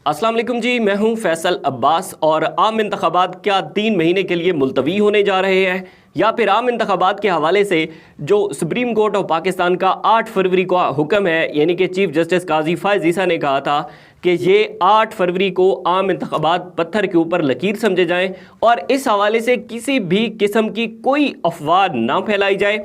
السلام علیکم جی، میں ہوں فیصل عباس اور عام انتخابات کیا 3 مہینے کے لیے ملتوی ہونے جا رہے ہیں یا پھر عام انتخابات کے حوالے سے جو سپریم کورٹ آف پاکستان کا 8 فروری کو حکم ہے، یعنی کہ چیف جسٹس قاضی فائز عیسیٰ نے کہا تھا کہ یہ 8 فروری کو عام انتخابات پتھر کے اوپر لکیر سمجھے جائیں اور اس حوالے سے کسی بھی قسم کی کوئی افواہ نہ پھیلائی جائے۔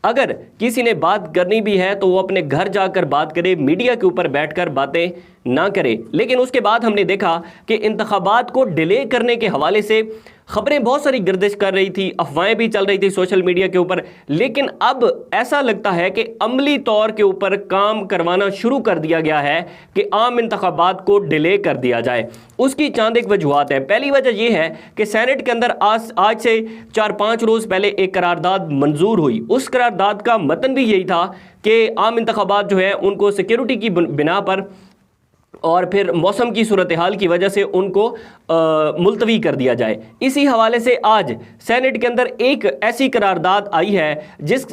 اگر کسی نے بات کرنی بھی ہے تو وہ اپنے گھر جا کر بات کرے، میڈیا کے اوپر بیٹھ کر باتیں نہ کرے۔ لیکن اس کے بعد ہم نے دیکھا کہ انتخابات کو ڈیلے کرنے کے حوالے سے خبریں بہت ساری گردش کر رہی تھی، افواہیں بھی چل رہی تھی سوشل میڈیا کے اوپر، لیکن اب ایسا لگتا ہے کہ عملی طور کے اوپر کام کروانا شروع کر دیا گیا ہے کہ عام انتخابات کو ڈیلے کر دیا جائے۔ اس کی چاند ایک وجوہات ہیں۔ پہلی وجہ یہ ہے کہ سینٹ کے اندر آج سے 4-5 روز پہلے ایک قرارداد منظور ہوئی۔ اس قرارداد کا متن بھی یہی تھا کہ عام انتخابات جو ہے ان کو سیکیورٹی کی بنا پر اور پھر موسم کی صورتحال کی وجہ سے ان کو ملتوی کر دیا جائے۔ اسی حوالے سے آج سینٹ کے اندر ایک ایسی قرارداد آئی ہے جس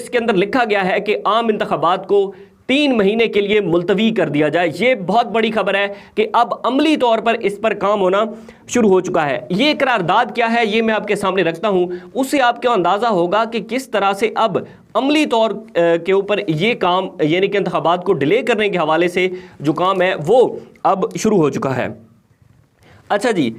کے اندر لکھا گیا ہے کہ عام انتخابات کو 3 مہینے کے لیے ملتوی کر دیا جائے۔ یہ بہت بڑی خبر ہے کہ اب عملی طور پر اس پر کام ہونا شروع ہو چکا ہے۔ یہ قرارداد کیا ہے یہ میں آپ کے سامنے رکھتا ہوں، اس سے آپ کو اندازہ ہوگا کہ کس طرح سے اب عملی طور کے اوپر یہ کام، یعنی کہ انتخابات کو ڈیلے کرنے کے حوالے سے جو کام ہے وہ اب شروع ہو چکا ہے۔ اچھا جی،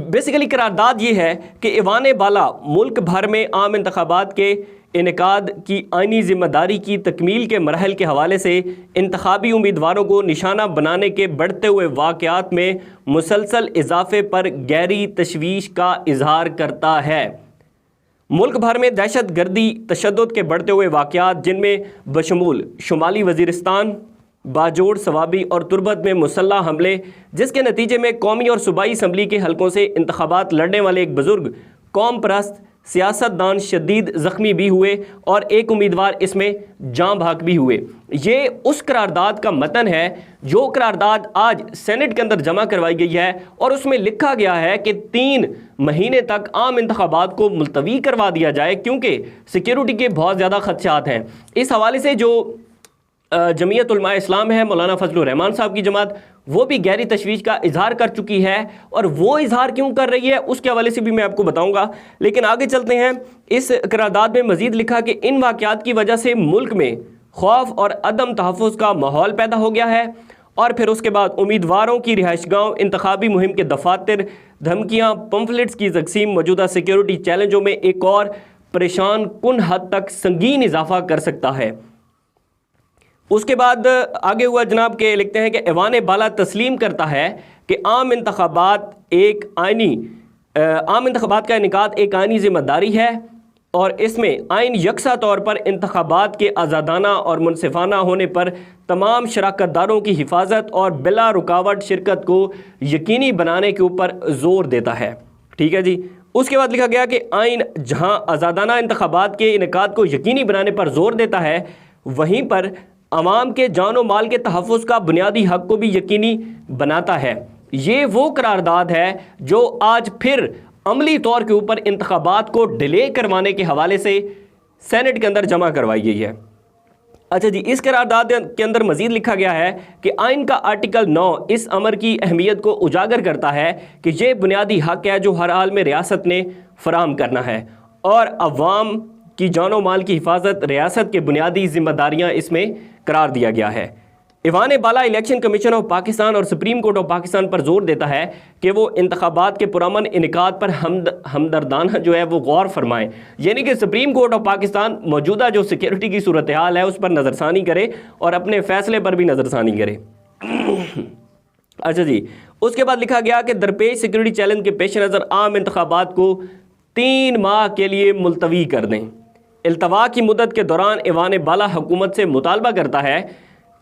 بیسیکلی قرارداد یہ ہے کہ ایوان بالا ملک بھر میں عام انتخابات کے انعقاد کی آئینی ذمہ داری کی تکمیل کے مراحل کے حوالے سے انتخابی امیدواروں کو نشانہ بنانے کے بڑھتے ہوئے واقعات میں مسلسل اضافے پر گہری تشویش کا اظہار کرتا ہے۔ ملک بھر میں دہشت گردی تشدد کے بڑھتے ہوئے واقعات، جن میں بشمول شمالی وزیرستان، باجوڑ، صوابی اور تربت میں مسلح حملے، جس کے نتیجے میں قومی اور صوبائی اسمبلی کے حلقوں سے انتخابات لڑنے والے ایک بزرگ قوم پرست سیاست دان شدید زخمی بھی ہوئے اور ایک امیدوار اس میں جاں بحق بھی ہوئے۔ یہ اس قرارداد کا متن ہے جو قرارداد آج سینٹ کے اندر جمع کروائی گئی ہے، اور اس میں لکھا گیا ہے کہ 3 مہینے تک عام انتخابات کو ملتوی کروا دیا جائے کیونکہ سیکیورٹی کے بہت زیادہ خدشات ہیں۔ اس حوالے سے جو جمعیت علماء اسلام ہے، مولانا فضل الرحمان صاحب کی جماعت، وہ بھی گہری تشویش کا اظہار کر چکی ہے، اور وہ اظہار کیوں کر رہی ہے اس کے حوالے سے بھی میں آپ کو بتاؤں گا۔ لیکن آگے چلتے ہیں۔ اس قرارداد میں مزید لکھا کہ ان واقعات کی وجہ سے ملک میں خوف اور عدم تحفظ کا ماحول پیدا ہو گیا ہے، اور پھر اس کے بعد امیدواروں کی رہائش گاہوں، انتخابی مہم کے دفاتر، دھمکیاں، پمفلٹس کی تقسیم موجودہ سیکیورٹی چیلنجوں میں ایک اور پریشان کن حد تک سنگین اضافہ کر سکتا ہے۔ اس کے بعد آگے ہوا جناب کہ لکھتے ہیں کہ ایوان بالا تسلیم کرتا ہے کہ عام انتخابات کا انعقاد ایک آئینی ذمہ داری ہے، اور اس میں آئین یکساں طور پر انتخابات کے آزادانہ اور منصفانہ ہونے پر تمام شراکت داروں کی حفاظت اور بلا رکاوٹ شرکت کو یقینی بنانے کے اوپر زور دیتا ہے۔ ٹھیک ہے جی۔ اس کے بعد لکھا گیا کہ آئین جہاں آزادانہ انتخابات کے انعقاد کو یقینی بنانے پر زور دیتا ہے، وہیں پر عوام کے جان و مال کے تحفظ کا بنیادی حق کو بھی یقینی بناتا ہے۔ یہ وہ قرارداد ہے جو آج پھر عملی طور کے اوپر انتخابات کو ڈیلے کروانے کے حوالے سے سینٹ کے اندر جمع کروائی گئی ہے۔ اچھا جی، اس قرارداد کے اندر مزید لکھا گیا ہے کہ آئین کا آرٹیکل 9 اس امر کی اہمیت کو اجاگر کرتا ہے کہ یہ بنیادی حق ہے جو ہر حال میں ریاست نے فراہم کرنا ہے، اور عوام کی جان و مال کی حفاظت ریاست کے بنیادی ذمہ داریاں اس میں قرار دیا گیا ہے۔ ایوان بالا الیکشن کمیشن آف پاکستان اور سپریم کورٹ آف پاکستان پر زور دیتا ہے کہ وہ انتخابات کے پرامن انعقاد پر ہمدردانہ جو ہے وہ غور فرمائیں، یعنی کہ سپریم کورٹ آف پاکستان موجودہ جو سیکیورٹی کی صورتحال ہے اس پر نظر ثانی کرے اور اپنے فیصلے پر بھی نظر ثانی کرے۔ اچھا جی، اس کے بعد لکھا گیا کہ درپیش سیکیورٹی چیلنج کے پیش نظر عام انتخابات کو 3 ماہ کے لیے ملتوی کر دیں۔ التوا کی مدت کے دوران ایوان بالا حکومت سے مطالبہ کرتا ہے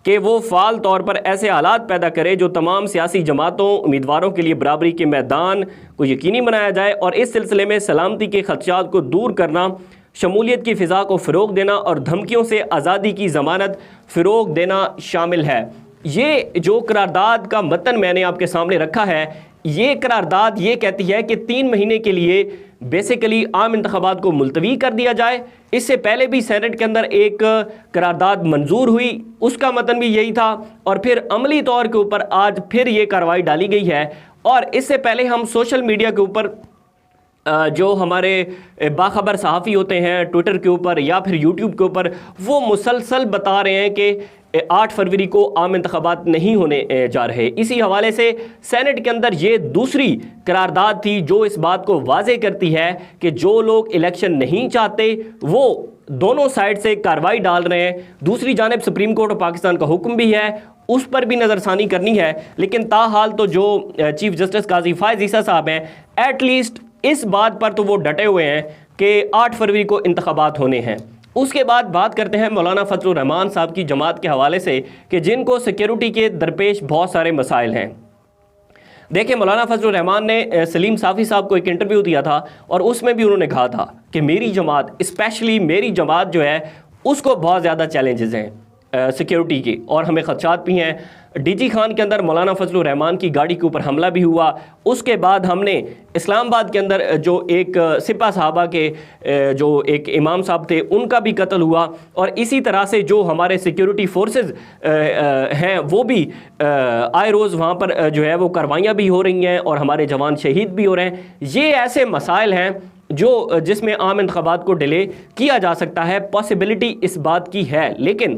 کہ وہ فعال طور پر ایسے حالات پیدا کرے جو تمام سیاسی جماعتوں، امیدواروں کے لیے برابری کے میدان کو یقینی بنایا جائے، اور اس سلسلے میں سلامتی کے خدشات کو دور کرنا، شمولیت کی فضا کو فروغ دینا اور دھمکیوں سے آزادی کی ضمانت فروغ دینا شامل ہے۔ یہ جو قرارداد کا متن میں نے آپ کے سامنے رکھا ہے، یہ قرارداد یہ کہتی ہے کہ 3 مہینے کے لیے بیسیکلی عام انتخابات کو ملتوی کر دیا جائے۔ اس سے پہلے بھی سینٹ کے اندر ایک قرارداد منظور ہوئی، اس کا متن بھی یہی تھا، اور پھر عملی طور کے اوپر آج پھر یہ کارروائی ڈالی گئی ہے۔ اور اس سے پہلے ہم سوشل میڈیا کے اوپر جو ہمارے باخبر صحافی ہوتے ہیں ٹویٹر کے اوپر یا پھر یوٹیوب کے اوپر، وہ مسلسل بتا رہے ہیں کہ 8 فروری کو عام انتخابات نہیں ہونے جا رہے۔ اسی حوالے سے سینٹ کے اندر یہ دوسری قرارداد تھی جو اس بات کو واضح کرتی ہے کہ جو لوگ الیکشن نہیں چاہتے وہ دونوں سائڈ سے کارروائی ڈال رہے ہیں۔ دوسری جانب سپریم کورٹ آف پاکستان کا حکم بھی ہے، اس پر بھی نظر ثانی کرنی ہے، لیکن تاحال تو جو چیف جسٹس قاضی فائز عیسیٰ صاحب ہیں ایٹ لیسٹ اس بات پر تو وہ ڈٹے ہوئے ہیں کہ 8 فروری کو انتخابات ہونے ہیں۔ اس کے بعد بات کرتے ہیں مولانا فضل الرحمان صاحب کی جماعت کے حوالے سے کہ جن کو سیکیورٹی کے درپیش بہت سارے مسائل ہیں۔ دیکھیں، مولانا فضل الرحمان نے سلیم صافی صاحب کو ایک انٹرویو دیا تھا اور اس میں بھی انہوں نے کہا تھا کہ میری جماعت، اسپیشلی میری جماعت جو ہے اس کو بہت زیادہ چیلنجز ہیں سیکیورٹی کے، اور ہمیں خدشات بھی ہیں۔ ڈی جی خان کے اندر مولانا فضل الرحمان کی گاڑی کے اوپر حملہ بھی ہوا، اس کے بعد ہم نے اسلام آباد کے اندر جو ایک سپاہ صحابہ کے جو ایک امام صاحب تھے ان کا بھی قتل ہوا، اور اسی طرح سے جو ہمارے سیکیورٹی فورسز ہیں وہ بھی آئے روز وہاں پر جو ہے وہ کاروائیاں بھی ہو رہی ہیں اور ہمارے جوان شہید بھی ہو رہے ہیں۔ یہ ایسے مسائل ہیں جس میں عام انتخابات کو ڈیلے کیا جا سکتا ہے، پاسبلٹی اس بات کی ہے۔ لیکن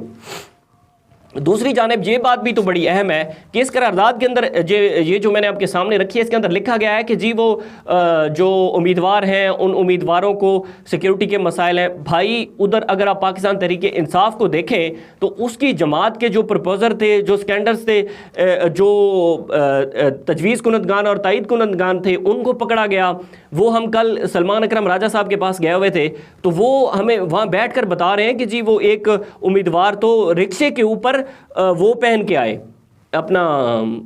دوسری جانب یہ بات بھی تو بڑی اہم ہے کہ اس قرارداد کے اندر یہ جو میں نے آپ کے سامنے رکھی ہے، اس کے اندر لکھا گیا ہے کہ جی وہ جو امیدوار ہیں ان امیدواروں کو سیکیورٹی کے مسائل ہیں۔ بھائی ادھر اگر آپ پاکستان تحریک انصاف کو دیکھیں تو اس کی جماعت کے جو پرپوزر تھے، جو سکینڈرز تھے، جو تجویز کنندگان اور تائید کنندگان تھے، ان کو پکڑا گیا۔ وہ ہم کل سلمان اکرم راجہ صاحب کے پاس گئے ہوئے تھے تو وہ ہمیں وہاں بیٹھ کر بتا رہے ہیں کہ جی وہ ایک امیدوار تو رکشے کے اوپر وہ پہن کے آئے، اپنا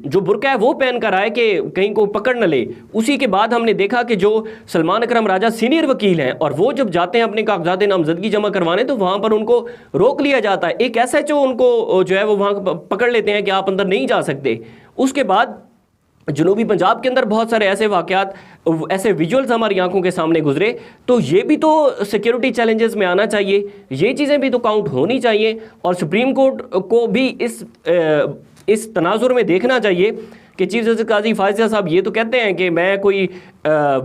جو برقع ہے وہ پہن کر آئے کہ کہیں کو پکڑ نہ لے۔ اسی کے بعد ہم نے دیکھا کہ جو سلمان اکرم راجہ سینئر وکیل ہیں اور وہ جب جاتے ہیں اپنے کاغذات نامزدگی جمع کروانے تو وہاں پر ان کو روک لیا جاتا ہے، ایک ایس ایچ او ان کو جو ہے وہ وہاں پکڑ لیتے ہیں کہ آپ اندر نہیں جا سکتے۔ اس کے بعد جنوبی پنجاب کے اندر بہت سارے ایسے واقعات، ایسے ویجولز ہماری آنکھوں کے سامنے گزرے، تو یہ بھی تو سیکیورٹی چیلنجز میں آنا چاہیے، یہ چیزیں بھی تو کاؤنٹ ہونی چاہیے، اور سپریم کورٹ کو بھی اس تناظر میں دیکھنا چاہیے کہ چیف جسٹس قاضی فائز صاحب یہ تو کہتے ہیں کہ میں کوئی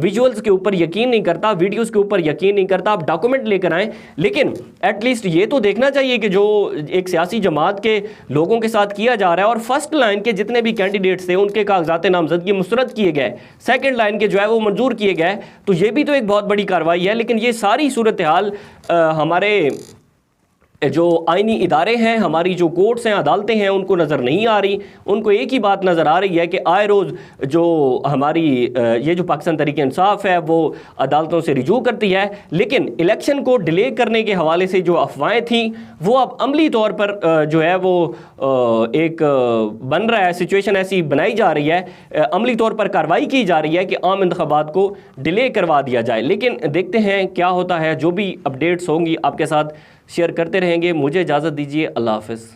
ویجولز کے اوپر یقین نہیں کرتا، ویڈیوز کے اوپر یقین نہیں کرتا، آپ ڈاکومنٹ لے کر آئیں، لیکن ایٹ لیسٹ یہ تو دیکھنا چاہیے کہ جو ایک سیاسی جماعت کے لوگوں کے ساتھ کیا جا رہا ہے، اور فرسٹ لائن کے جتنے بھی کینڈیڈیٹس تھے ان کے کاغذات نامزدگی مسترد کیے گئے، سیکنڈ لائن کے جو ہے وہ منظور کیے گئے، تو یہ بھی تو ایک بہت بڑی کارروائی ہے۔ لیکن یہ ساری صورتحال ہمارے جو آئینی ادارے ہیں، ہماری جو کورٹس ہیں، عدالتیں ہیں، ان کو نظر نہیں آ رہی۔ ان کو ایک ہی بات نظر آ رہی ہے کہ آئے روز جو ہماری یہ جو پاکستان تحریک انصاف ہے وہ عدالتوں سے رجوع کرتی ہے، لیکن الیکشن کو ڈیلے کرنے کے حوالے سے جو افواہیں تھیں وہ اب عملی طور پر جو ہے وہ ایک بن رہا ہے، سچویشن ایسی بنائی جا رہی ہے، عملی طور پر کارروائی کی جا رہی ہے کہ عام انتخابات کو ڈیلے کروا دیا جائے۔ لیکن دیکھتے ہیں کیا ہوتا ہے، جو بھی اپڈیٹس ہوں گی آپ کے ساتھ شیئر کرتے رہیں گے۔ مجھے اجازت دیجیے، اللہ حافظ۔